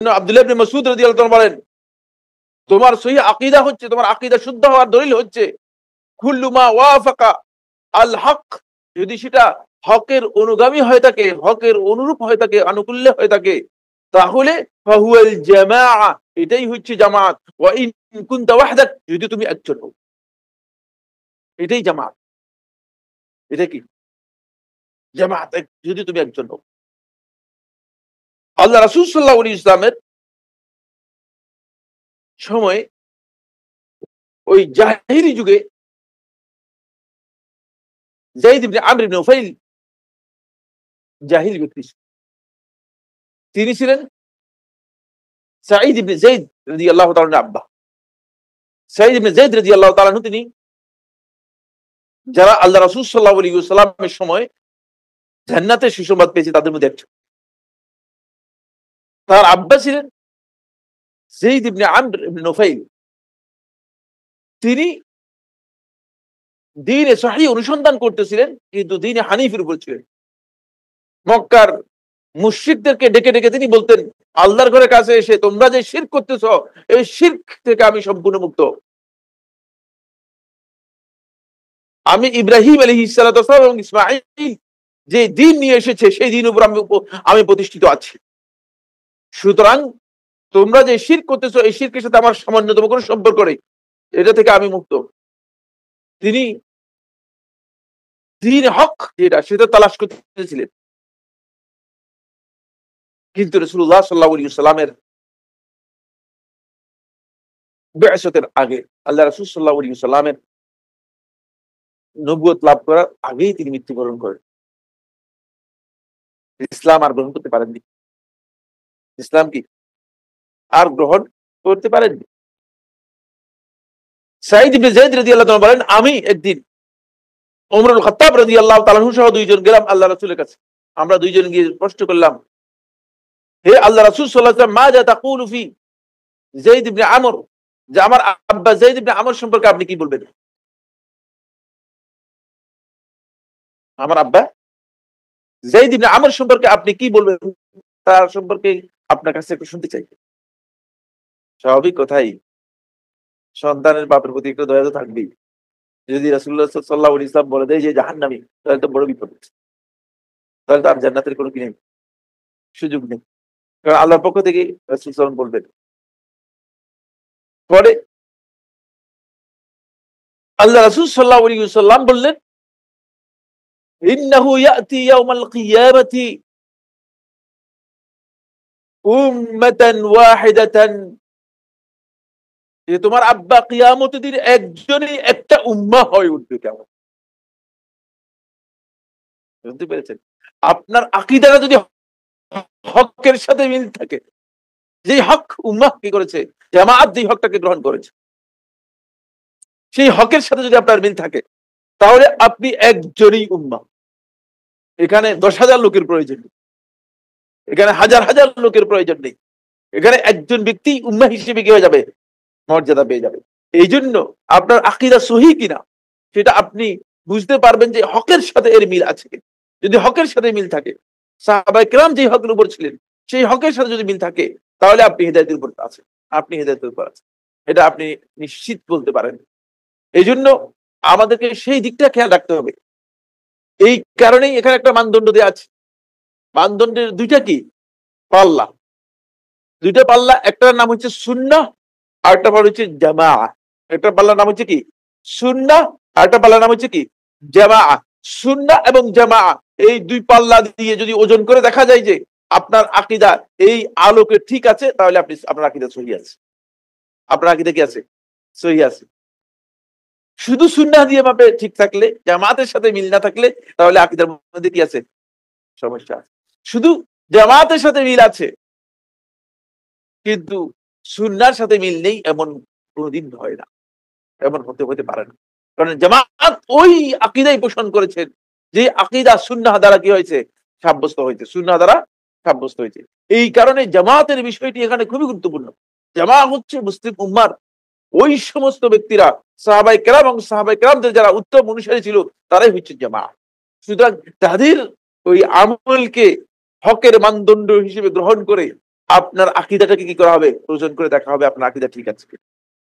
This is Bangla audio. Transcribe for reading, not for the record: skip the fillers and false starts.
আব্দুল্লাহ ইবনে মাসউদ রাদিয়াল্লাহু তাআলা বলেন, তোমার সহিহ আকীদা হচ্ছে, তোমার আকীদা শুদ্ধ হওয়ার দলিল হচ্ছে কুল্লু মা ওয়াফাকা আল হক, যদি সেটা হকের অনুগামী হয়ে থাকে, হকের অনুরূপ হয়ে থাকে, আনুকূল্য হয়ে থাকে, তাহলে ফাহুয়াল জামাআ, এটাই হচ্ছে জামাত। ওয়া ইন কুনতা ওয়াহদাক, যদি তুমি একজন হও, এটাই জামাত। এটা কি জামাত? যদি তুমি একজন হও। আল্লাহ রাসূল সাল্লাল্লাহু আলাইহি ওয়াসাল্লামের সময়ে ওই জাহিলি যুগে যায়েদ ইবনে আমর ইবনে নুফাইল জাহিলি ব্যক্তি, তিনি ছিলেন সাঈদ ইবনে যায়েদ রাদিয়াল্লাহু তাআলা আনহু আব্বা। সাঈদ ইবনে যায়েদ রাদিয়াল্লাহু তাআলা আনহু তিনি যারা আল্লাহ রাসূল সাল্লাল্লাহু আলাইহি ওয়াসাল্লামের সময় জান্নাতের সুসংবাদ পেয়েছে তাদের মধ্যে একজন। তার আব্বা ছিলেন যায়েদ ইবনে আমর ইবনে নুফাইল। তিনি দ্বীনে সহিহ অনুসন্ধান করতেছিলেন, কিন্তু দ্বীনে হানিফের উপর ছিলেন। মক্কার মুশরিকদেরকে ডেকে ডেকে তিনি বলতেন, আল্লাহর ঘরের কাছে এসে তোমরা যে শিরক করতেছ, এই শিরক থেকে আমি সম্পূর্ণ মুক্ত। আমি ইব্রাহিম আলাইহিস সালাতু ওয়াস সালাম এবং ইসমাঈল যে দ্বীন নিয়ে এসেছে সেই দ্বীনের উপর আমি প্রতিষ্ঠিত আছি। সুতরাং তোমরা যে শিরক করতেছ, এই শিরকের সাথে আমার সামান্যতম কোনো সম্পর্ক নেই, এটা থেকে আমি মুক্ত। তিনি দ্বীন হক যেটা, সেটা তালাশ করতেছিলেন। কিন্তু রাসূলুল্লাহ সাল্লাল্লাহু আলাইহি ওয়াসাল্লামের বিআসতের আগে, আল্লাহ রাসূল সাল্লাল্লাহু আলাইহি ওয়াসাল্লামের নবুয়ত লাভ করার আগেই তিনি মৃত্যুবরণ করেন। ইসলাম আর গ্রহণ করতে পারেননি। ইসলাম কি আর গ্রহণ করতে পারেননি। সাঈদ ইবনে যায়েদ রাদিয়াল্লাহু তাআলা বলেন, আমি একদিন ওমর ইবনে খাত্তাব রাদিয়াল্লাহু তাআলা আনহু সহ দুইজন গেলাম আল্লাহ রাসূলের কাছে। আমরা দুইজন গিয়ে প্রশ্ন করলাম, হে আল্লাহ রাসূল সাল্লাল্লাহু আলাইহি ওয়াসাল্লাম, মাযা তাকুলু ফি যায়েদ ইবনে আমর, যে আমার আব্বা যায়েদ ইবনে আমর সম্পর্কে আপনি কি বলবেন? আমার আব্বা যায়েদ ইবনে আমর সম্পর্কে আপনি কি বলবেন? তার সম্পর্কে আপনার কাছে একটু শুনতে চাই। স্বাভাবিক কথাই, সন্তানের বাপের প্রতি একটু দয়া তো থাকবেই। যদি রাসূলুল্লাহ সাল্লাল্লাহু আলাইহি ওয়াসাল্লাম বলে দেয় যে জাহান্নামী, তাহলে তো বড় বিপদ। তাহলে তো আর জান্নাতের কোনো কি নেই, সুযোগ নেই। কারণ আল্লাহর পক্ষ থেকে রাসূল সাল্লাল্লাহু আলাইহি ওয়াসাল্লাম বলবেন। পরে আল্লাহ রাসূল সাল্লাল্লাহু আলাইহি ওয়াসাল্লাম বললেন, ইন্নাহু ইয়াতি ইয়াউমাল কিয়ামাতি উম্মাতান ওয়াহিদাতান, যে তোমার আব্বা কিয়ামতের দিন একজনই একটা উম্মাহ হয়ে উঠবে। কেমন বুঝতে পেরেছেন? আপনার আকীদাটা যদি হকের সাথে মিল থাকে, যে হক উম্মাহ কি করেছে, জামাত যে হকটাকে গ্রহণ করেছে, সেই হকের সাথে যদি আপনার মিল থাকে, তাহলে আপনি একজনই উম্মাহ। এখানে 10,000 লোকের প্রয়োজন নেই, এখানে হাজার হাজার লোকের প্রয়োজন নেই। এখানে একজন ব্যক্তি উম্মাহ হিসেবে কি হয়ে যাবে, মর্যাদা পেয়ে যাবে। এই জন্য আপনার আকীদা সহিহ কিনা সেটা আপনি বুঝতে পারবেন যে হকের সাথে এর মিল আছে। যদি হকের সাথে মিল থাকে, সাহাবায়ে কেরাম যে হকের উপর ছিলেন সেই হকের সাথে যদি মিল থাকে, তাহলে আপনি হিদায়াতের উপর আছেন, আপনি হিদায়াতের উপর আছেন, এটা আপনি নিশ্চিত বলতে পারেন। এই জন্য আমাদেরকে সেই দিকটা খেয়াল রাখতে হবে। এই কারণেই এখানে একটা মানদণ্ড দেয়া আছে। মানদণ্ডের দুইটা কি পাল্লা, দুইটা পাল্লা। একটার নাম হচ্ছে সুন্নাহ, আরেকটা পাল্লা হচ্ছে জামাআহ। একটা পাল্লার নাম হচ্ছে কি সুন্নাহ, আরেকটা পাল্লার নাম হচ্ছে কি জামাআহ। সুন্নাহ এবং জামাআহ এই দুই পাল্লা দিয়ে যদি ওজন করে দেখা যায় যে আপনার আকীদা এই আলোকে ঠিক আছে, তাহলে আপনি আপনার আকীদা সহিহ আছে। আপনার আকীদা কি আছে? সহিহ আছে। শুধু সুন্নাহ দিয়ে মাপে ঠিক থাকলে, জামাতের সাথে মিল না থাকলে, তাহলে আকীদার মধ্যে কি আছে? সমস্যা আছে। শুধু জামাতের সাথে মিল আছে কিন্তু সুন্নাহর সাথে মিল নেই, এমন কোনদিন হয় না, এমন হতে পারে না। কারণ জামাত ওই আকীদাই পোষণ করেছেন যে আকীদা সুন্নাহ দ্বারা কি হয়েছে, সাব্যস্ত হয়েছে, সুন্নাহ দ্বারা সাব্যস্ত হয়েছে। এই কারণে জামাতের বিষয়টি এখানে খুবই গুরুত্বপূর্ণ। জামাত হচ্ছে মুসলিম উম্মাহর ওই সমস্ত ব্যক্তিরা, সাহাবায়ে কেরাম এবং সাহাবায়ে কেরামদের যারা উত্তম অনুসারী ছিল, তারাই হচ্ছে জামাত। সুতরাং তাদের ওই আমলকে হকের মানদণ্ড হিসেবে গ্রহণ করে আপনার আকীদাটাকে কি করা হবে? ওজন করে দেখা হবে আপনার আকীদা ঠিক আছে কিনা।